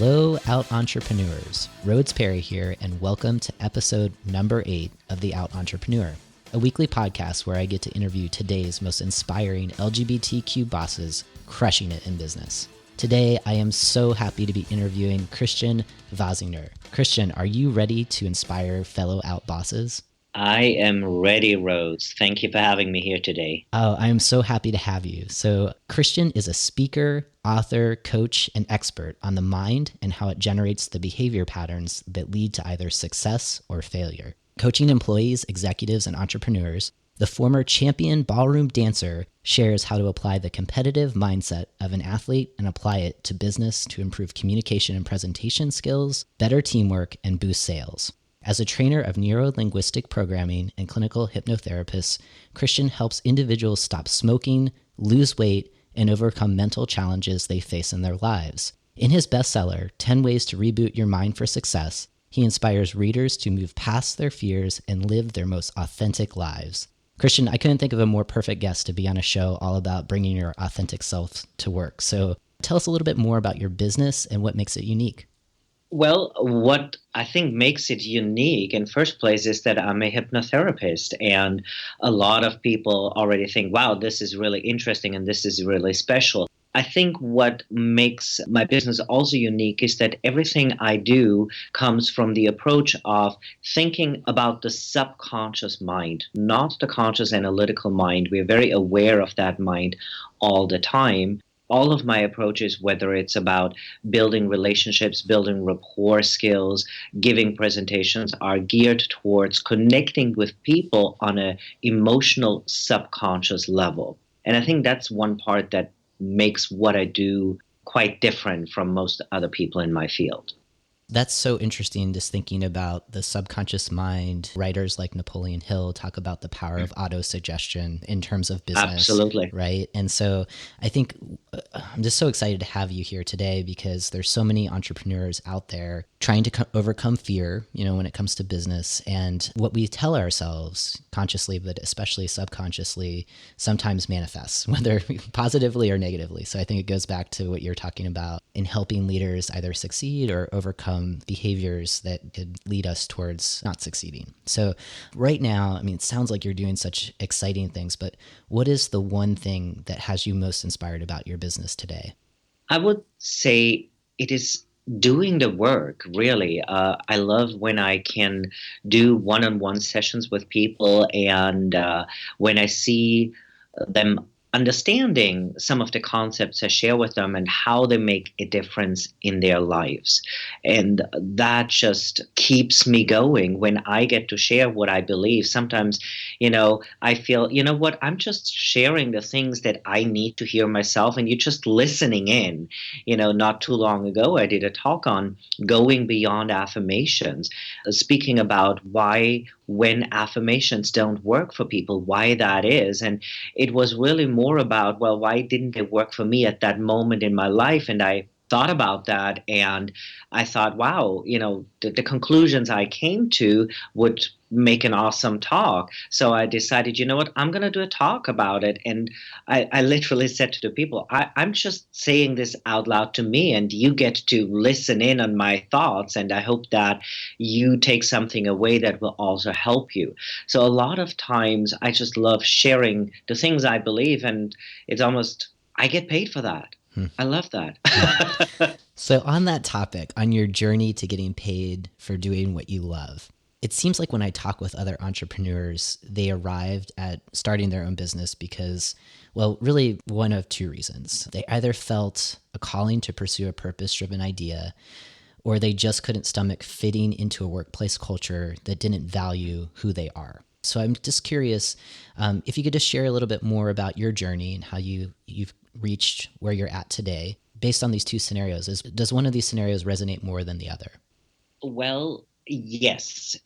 Hello, Out Entrepreneurs. Rhodes Perry here, and welcome to episode number 8 of The Out Entrepreneur, a weekly podcast where I get to interview today's most inspiring LGBTQ bosses crushing it in business. Today, I am so happy to be interviewing Christian Vasinger. Christian, are you ready to inspire fellow Out bosses? I am ready, Rose. Thank you for having me here today. Oh, I am so happy to have you. So, Christian is a speaker, author, coach, and expert on the mind and how it generates the behavior patterns that lead to either success or failure. Coaching employees, executives, and entrepreneurs, the former champion ballroom dancer shares how to apply the competitive mindset of an athlete and apply it to business to improve communication and presentation skills, better teamwork, and boost sales. As a trainer of neuro-linguistic programming and clinical hypnotherapist, Christian helps individuals stop smoking, lose weight, and overcome mental challenges they face in their lives. In his bestseller, 10 Ways to Reboot Your Mind for Success, he inspires readers to move past their fears and live their most authentic lives. Christian, I couldn't think of a more perfect guest to be on a show all about bringing your authentic self to work. So tell us a little bit more about your business and what makes it unique. Well, what I think makes it unique in first place is that I'm a hypnotherapist, and a lot of people already think, wow, this is really interesting and this is really special. I think what makes my business also unique is that everything I do comes from the approach of thinking about the subconscious mind, not the conscious analytical mind. We're very aware of that mind all the time. All of my approaches, whether it's about building relationships, building rapport skills, giving presentations, are geared towards connecting with people on an emotional subconscious level. And I think that's one part that makes what I do quite different from most other people in my field. That's so interesting, just thinking about the subconscious mind. Writers like Napoleon Hill talk about the power of autosuggestion in terms of business. Absolutely. Right? And so I think I'm just so excited to have you here today because there's so many entrepreneurs out there trying to overcome fear, when it comes to business. And what we tell ourselves consciously, but especially subconsciously, sometimes manifests, whether positively or negatively. So I think it goes back to what you're talking about in helping leaders either succeed or overcome behaviors that could lead us towards not succeeding. So right now, it sounds like you're doing such exciting things, but what is the one thing that has you most inspired about your business today? I would say it is doing the work, really. I love when I can do one-on-one sessions with people, and when I see them understanding some of the concepts I share with them and how they make a difference in their lives. And that just keeps me going when I get to share what I believe. Sometimes, I feel, I'm just sharing the things that I need to hear myself, and you're just listening in. Not too long ago, I did a talk on going beyond affirmations, speaking about why when affirmations don't work for people, why that is. And it was really more about, well, why didn't they work for me at that moment in my life? And I thought about that, and I thought, wow, the conclusions I came to would make an awesome talk. So I decided, I'm going to do a talk about it. And I literally said to the people, I'm just saying this out loud to me, and you get to listen in on my thoughts. And I hope that you take something away that will also help you. So a lot of times I just love sharing the things I believe, and it's almost, I get paid for that. I love that. So on that topic, on your journey to getting paid for doing what you love, it seems like when I talk with other entrepreneurs, they arrived at starting their own business because, well, really one of two reasons. They either felt a calling to pursue a purpose-driven idea, or they just couldn't stomach fitting into a workplace culture that didn't value who they are. So I'm just curious if you could just share a little bit more about your journey and how you've reached where you're at today based on these two scenarios. Does one of these scenarios resonate more than the other? Well, yes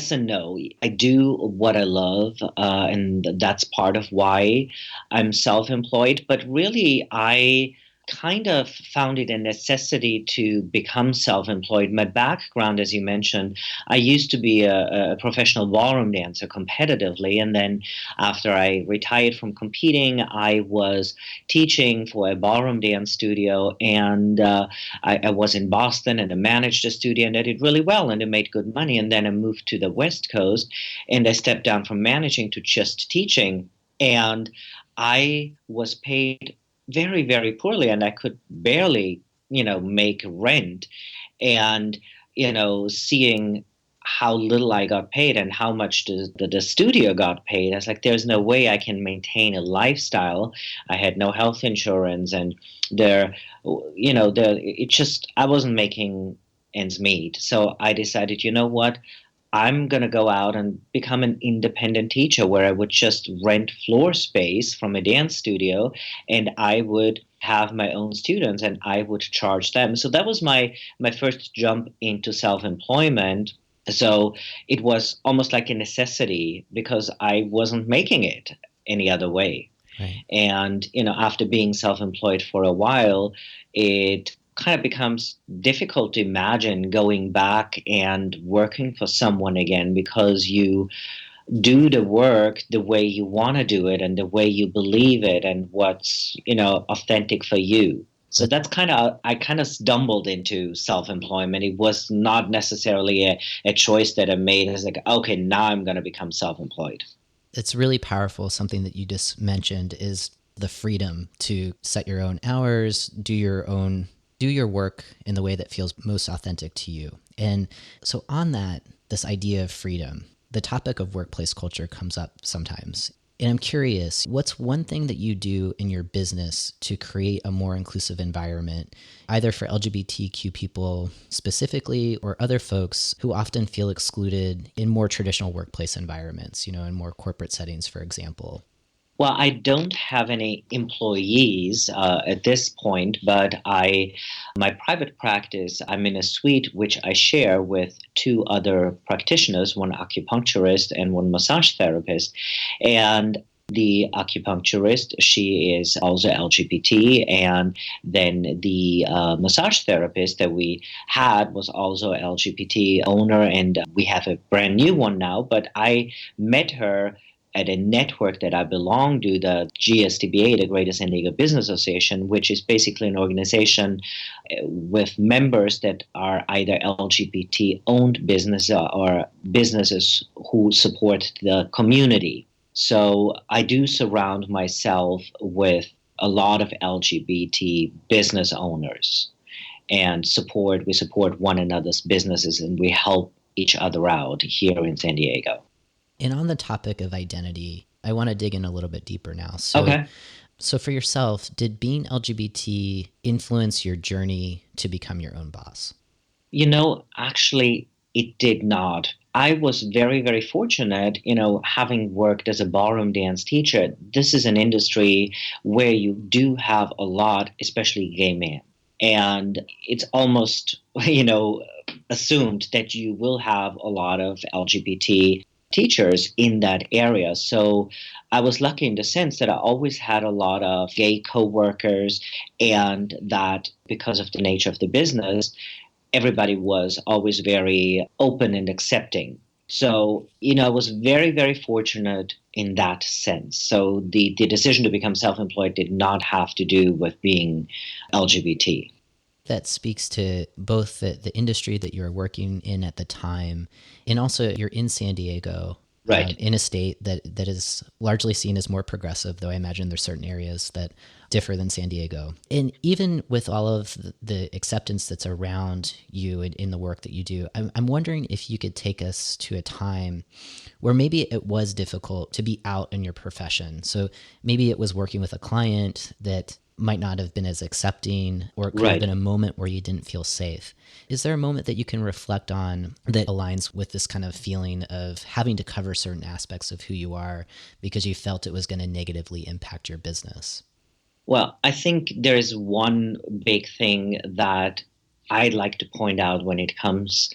and no. I do what I love, and that's part of why I'm self-employed. But really, I kind of found it a necessity to become self-employed. My background, as you mentioned, I used to be a professional ballroom dancer competitively, and then after I retired from competing, I was teaching for a ballroom dance studio, and I was in Boston, and I managed a studio, and I did really well, and I made good money. And then I moved to the West Coast, and I stepped down from managing to just teaching, and I was paid very, very poorly, and I could barely, make rent. And, seeing how little I got paid and how much the studio got paid, I was like, there's no way I can maintain a lifestyle. I had no health insurance, and there, it just, I wasn't making ends meet. So I decided, you know what? I'm going to go out and become an independent teacher where I would just rent floor space from a dance studio, and I would have my own students and I would charge them. So that was my first jump into self-employment. So it was almost like a necessity because I wasn't making it any other way. Right. And, after being self-employed for a while, it kind of becomes difficult to imagine going back and working for someone again because you do the work the way you want to do it and the way you believe it and what's, authentic for you. So that's I kind of stumbled into self-employment. It was not necessarily a choice that I made. It's like, okay, now I'm going to become self-employed. It's really powerful. Something that you just mentioned is the freedom to set your own hours, do your work in the way that feels most authentic to you. And so on that, this idea of freedom, the topic of workplace culture comes up sometimes. And I'm curious, what's one thing that you do in your business to create a more inclusive environment, either for LGBTQ people specifically or other folks who often feel excluded in more traditional workplace environments, in more corporate settings, for example? Well, I don't have any employees at this point, but my private practice, I'm in a suite which I share with two other practitioners, one acupuncturist and one massage therapist. And the acupuncturist, she is also LGBT, and then the massage therapist that we had was also LGBT owner, and we have a brand new one now. But I met her at a network that I belong to, the GSTBA, the Greater San Diego Business Association, which is basically an organization with members that are either LGBT-owned business or businesses who support the community. So I do surround myself with a lot of LGBT business owners and we support one another's businesses, and we help each other out here in San Diego. And on the topic of identity, I want to dig in a little bit deeper now. Okay. So for yourself, did being LGBT influence your journey to become your own boss? Actually, it did not. I was very, very fortunate, having worked as a ballroom dance teacher. This is an industry where you do have a lot, especially gay men. And it's almost, assumed that you will have a lot of LGBT teachers in that area. So I was lucky in the sense that I always had a lot of gay coworkers, and that because of the nature of the business, everybody was always very open and accepting. So, I was very, very fortunate in that sense. So the decision to become self-employed did not have to do with being LGBT. That speaks to both the industry that you were working in at the time, and also you're in San Diego, right? In a state that is largely seen as more progressive, though I imagine there's certain areas that differ than San Diego. And even with all of the acceptance that's around you in the work that you do, I'm wondering if you could take us to a time where maybe it was difficult to be out in your profession. So maybe it was working with a client that might not have been as accepting, or it could have been a moment where you didn't feel safe. Is there a moment that you can reflect on that aligns with this kind of feeling of having to cover certain aspects of who you are because you felt it was going to negatively impact your business? Well, I think there is one big thing that I'd like to point out when it comes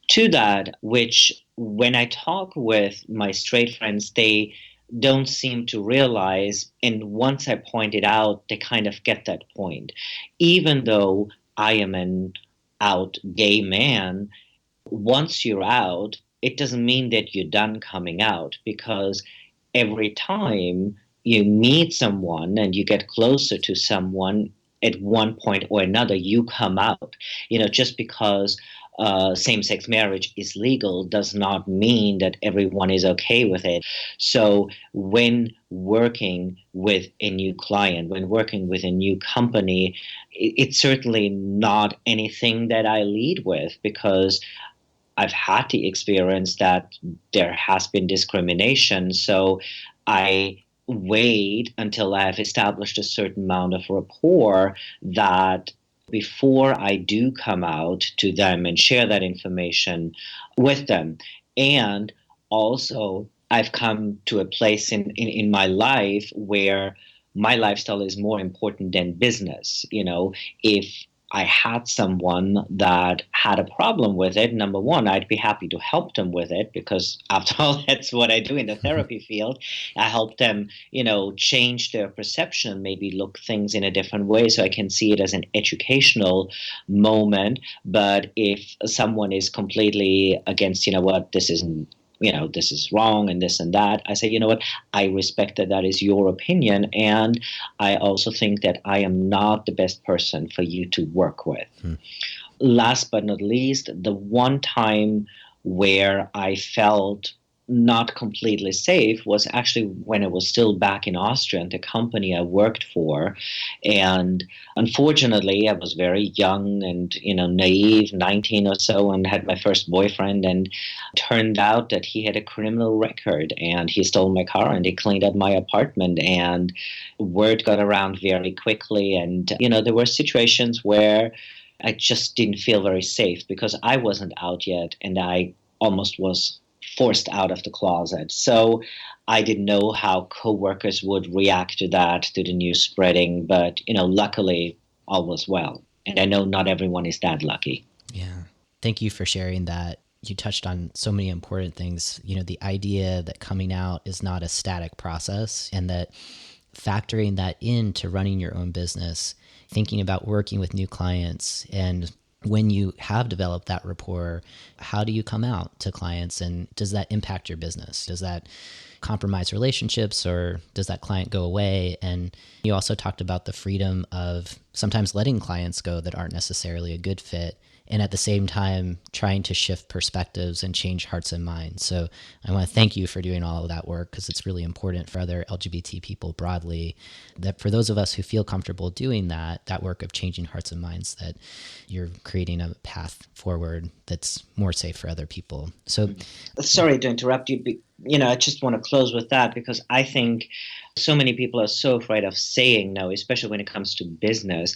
to that, which when I talk with my straight friends, they don't seem to realize. And once I point it out, they kind of get that point. Even though I am an out gay man, once you're out, it doesn't mean that you're done coming out, because every time you meet someone and you get closer to someone, at one point or another, you come out. Just because same sex marriage is legal does not mean that everyone is okay with it. So, when working with a new client, when working with a new company, it's certainly not anything that I lead with, because I've had the experience that there has been discrimination. So I wait until I've established a certain amount of rapport, that before I do come out to them and share that information with them. And also, I've come to a place in my life where my lifestyle is more important than business. If I had someone that had a problem with it, number one, I'd be happy to help them with it, because after all, that's what I do in the therapy field. I help them, change their perception, maybe look things in a different way, so I can see it as an educational moment. But if someone is completely against, what, this isn't, this is wrong and this and that, I say, what, I respect that is your opinion. And I also think that I am not the best person for you to work with. Last but not least, the one time where I felt not completely safe was actually when I was still back in Austria and the company I worked for. And unfortunately, I was very young and, naive, 19 or so, and had my first boyfriend. And turned out that he had a criminal record, and he stole my car and he cleaned up my apartment. And word got around very quickly. And, there were situations where I just didn't feel very safe, because I wasn't out yet and I almost was forced out of the closet. So I didn't know how coworkers would react to that, to the news spreading. But, luckily, all was well. And I know not everyone is that lucky. Yeah. Thank you for sharing that. You touched on so many important things. The idea that coming out is not a static process, and that factoring that into running your own business, thinking about working with new clients, and when you have developed that rapport, how do you come out to clients, and does that impact your business? Does that compromise relationships, or does that client go away? And you also talked about the freedom of sometimes letting clients go that aren't necessarily a good fit, and at the same time trying to shift perspectives and change hearts and minds. So I want to thank you for doing all of that work, because it's really important for other LGBT people broadly, that for those of us who feel comfortable doing that work of changing hearts and minds, that you're creating a path forward that's more safe for other people. So sorry to interrupt you. I just want to close with that, because I think so many people are so afraid of saying no, especially when it comes to business.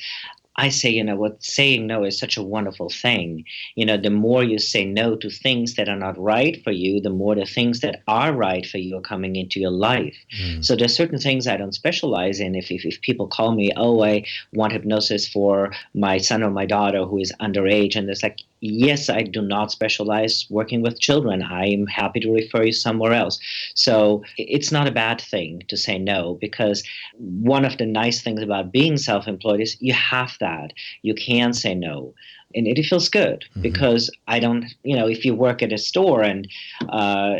I say, what, saying no is such a wonderful thing. The more you say no to things that are not right for you, the more the things that are right for you are coming into your life. So there's certain things I don't specialize in. If people call me, oh, I want hypnosis for my son or my daughter who is underage, and it's like, yes, I do not specialize working with children. I'm happy to refer you somewhere else. So it's not a bad thing to say no, because one of the nice things about being self-employed is you have that. You can say no. And it feels good, because I don't, if you work at a store and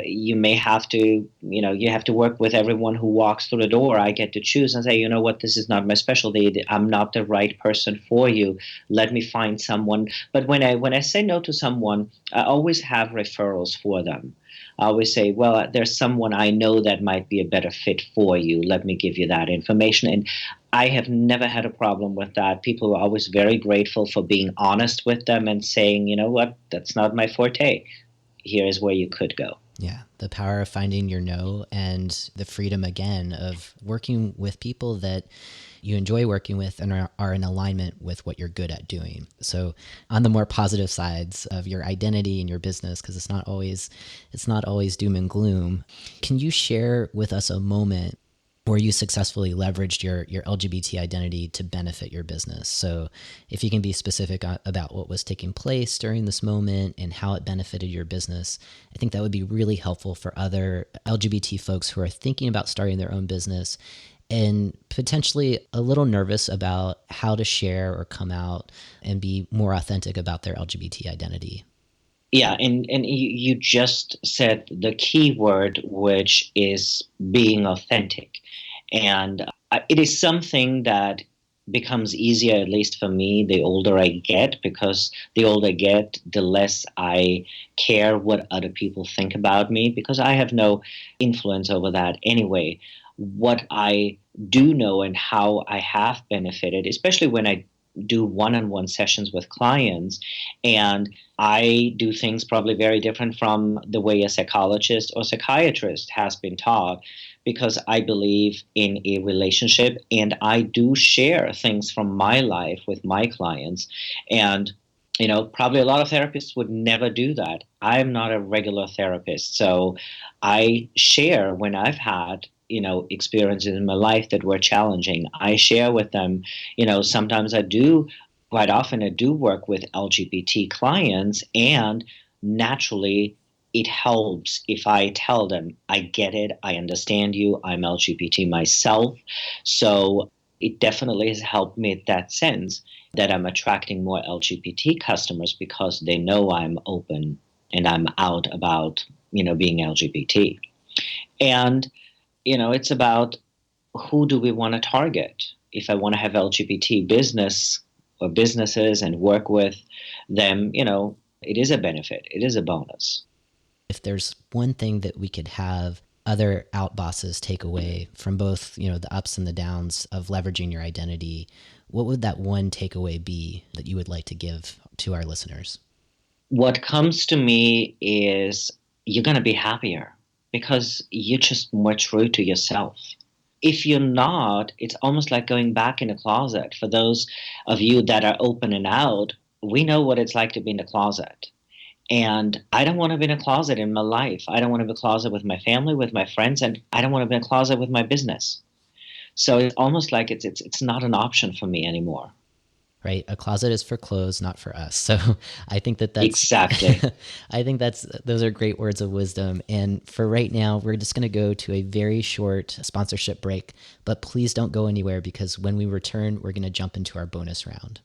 you may have to, you have to work with everyone who walks through the door, I get to choose and say, what, this is not my specialty. I'm not the right person for you. Let me find someone. But when I say no to someone, I always have referrals for them. I always say, well, there's someone I know that might be a better fit for you. Let me give you that information. And I have never had a problem with that. People are always very grateful for being honest with them and saying, what, that's not my forte. Here is where you could go. Yeah, the power of finding your no, and the freedom, again, of working with people that you enjoy working with and are in alignment with what you're good at doing. So on the more positive sides of your identity and your business, because it's not always doom and gloom, can you share with us a moment or you successfully leveraged your LGBT identity to benefit your business. So if you can be specific about what was taking place during this moment and how it benefited your business, I think that would be really helpful for other LGBT folks who are thinking about starting their own business and potentially a little nervous about how to share or come out and be more authentic about their LGBT identity. Yeah, and you just said the key word, which is being authentic. And it is something that becomes easier, at least for me, the older I get, because the older I get, the less I care what other people think about me, because I have no influence over that anyway. What I do know and how I have benefited, especially when I do one-on-one sessions with clients, and I do things probably very different from the way a psychologist or psychiatrist has been taught, because I believe in a relationship and I do share things from my life with my clients. And probably a lot of therapists would never do that. I'm not a regular therapist, so I share when I've had experiences in my life that were challenging. I share with them, sometimes quite often I do work with LGBT clients, and naturally it helps if I tell them, I get it, I understand you, I'm LGBT myself. So it definitely has helped me in that sense, that I'm attracting more LGBT customers because they know I'm open and I'm out about, being LGBT. And it's about, who do we want to target? If I want to have LGBT business or businesses and work with them, it is a benefit. It is a bonus. If there's one thing that we could have other out bosses take away from both, the ups and the downs of leveraging your identity, what would that one takeaway be that you would like to give to our listeners? What comes to me is you're going to be happier because you're just more true to yourself. If you're not, it's almost like going back in a closet. For those of you that are open and out, we know what it's like to be in a closet. And I don't want to be in a closet in my life. I don't want to be in a closet with my family, with my friends, and I don't want to be in a closet with my business. So it's almost like it's not an option for me anymore. Right? A closet is for clothes, not for us. So I think that's exactly. I think those are great words of wisdom. And for right now, we're just going to go to a very short sponsorship break, but please don't go anywhere, because when we return, we're going to jump into our bonus round.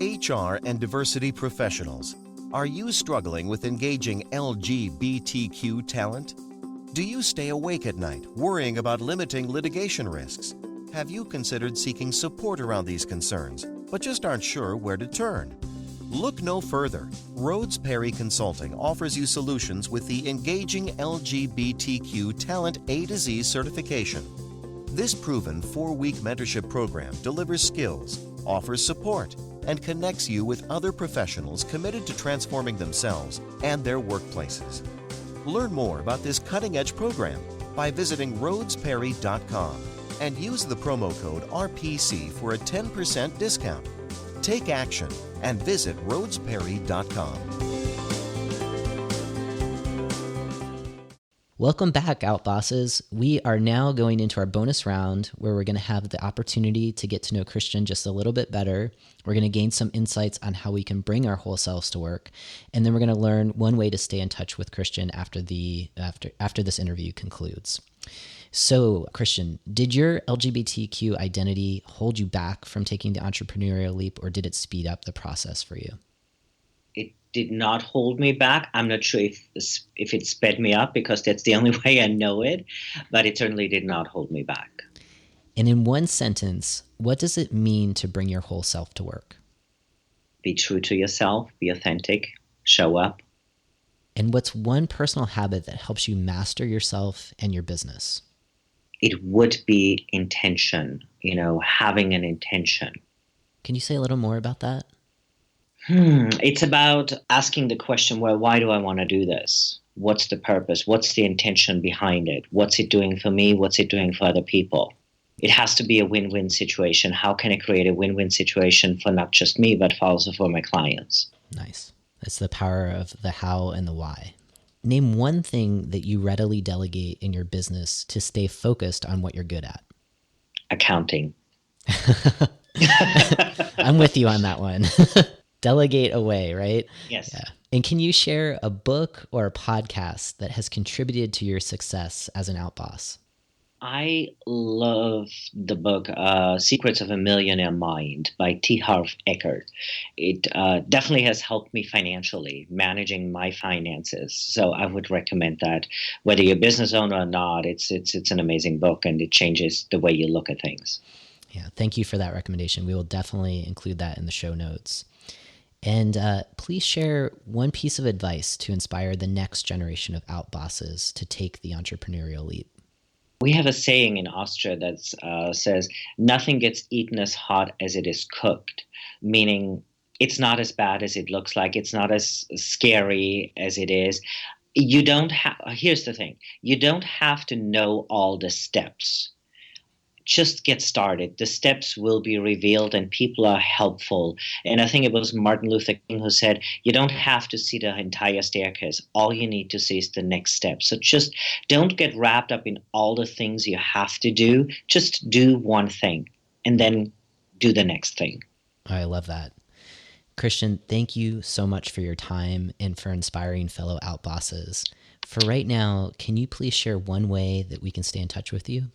HR and diversity professionals. Are you struggling with engaging LGBTQ talent? Do you stay awake at night worrying about limiting litigation risks? Have you considered seeking support around these concerns, but just aren't sure where to turn? Look no further. Rhodes Perry Consulting offers you solutions with the Engaging LGBTQ Talent A to Z certification. This proven 4-week mentorship program delivers skills, offers support, and connects you with other professionals committed to transforming themselves and their workplaces. Learn more about this cutting-edge program by visiting rhodesperry.com and use the promo code RPC for a 10% discount. Take action and visit rhodesperry.com. Welcome back, Out Bosses. We are now going into our bonus round where we're going to have the opportunity to get to know Christian just a little bit better. We're going to gain some insights on how we can bring our whole selves to work. And then we're going to learn one way to stay in touch with Christian after this interview concludes. So, Christian, did your LGBTQ identity hold you back from taking the entrepreneurial leap, or did it speed up the process for you? It did not hold me back. I'm not sure if it sped me up, because that's the only way I know it, but it certainly did not hold me back. And in one sentence, what does it mean to bring your whole self to work? Be true to yourself, be authentic, show up. And what's one personal habit that helps you master yourself and your business? It would be intention, having an intention. Can you say a little more about that? It's about asking the question, well, why do I want to do this? What's the purpose? What's the intention behind it? What's it doing for me? What's it doing for other people? It has to be a win-win situation. How can I create a win-win situation for not just me, but also for my clients? Nice. That's the power of the how and the why. Name one thing that you readily delegate in your business to stay focused on what you're good at. Accounting. I'm with you on that one. Delegate away, right? Yes. Yeah. And can you share a book or a podcast that has contributed to your success as an outboss? I love the book Secrets of a Millionaire Mind by T. Harv Eker. It definitely has helped me financially, managing my finances. So I would recommend that. Whether you're a business owner or not, it's an amazing book, and it changes the way you look at things. Yeah, thank you for that recommendation. We will definitely include that in the show notes. And please share one piece of advice to inspire the next generation of outbosses to take the entrepreneurial leap. We have a saying in Austria that says, nothing gets eaten as hot as it is cooked, meaning it's not as bad as it looks like. It's not as scary as it is. Here's the thing. You don't have to know all the steps. Just get started. The steps will be revealed and people are helpful. And I think it was Martin Luther King who said, you don't have to see the entire staircase. All you need to see is the next step. So just don't get wrapped up in all the things you have to do. Just do one thing and then do the next thing. I love that. Christian, thank you so much for your time and for inspiring fellow outbosses. For right now, can you please share one way that we can stay in touch with you?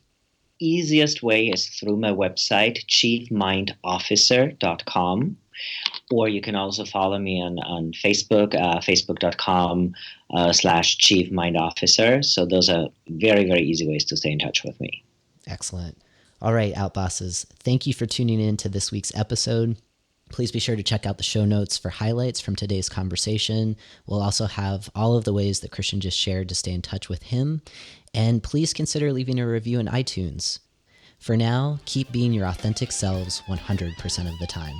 Easiest way is through my website, chiefmindofficer.com, or you can also follow me on Facebook, facebook.com/chiefmindofficer. So those are very, very easy ways to stay in touch with me. Excellent. All right, outbosses, thank you for tuning in to this week's episode. Please be sure to check out the show notes for highlights from today's conversation. We'll also have all of the ways that Christian just shared to stay in touch with him. And please consider leaving a review in iTunes. For now, keep being your authentic selves 100% of the time.